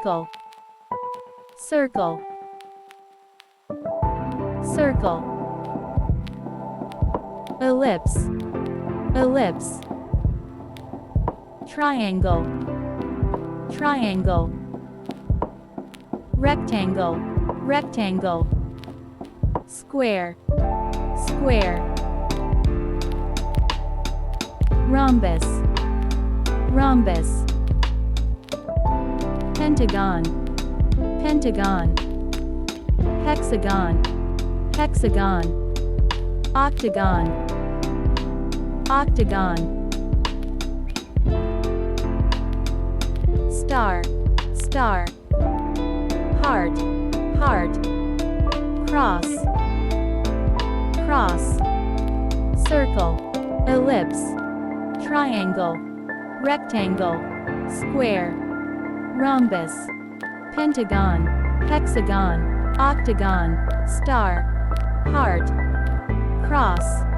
circle, circle, circle, ellipse, ellipse, triangle, triangle, rectangle, rectangle, square, square, rhombus, rhombus, pentagon, pentagon, hexagon, hexagon, octagon, octagon, star, star, heart, heart, cross, cross, circle, ellipse, triangle, rectangle, square, rhombus, pentagon, hexagon, octagon, star, heart, cross.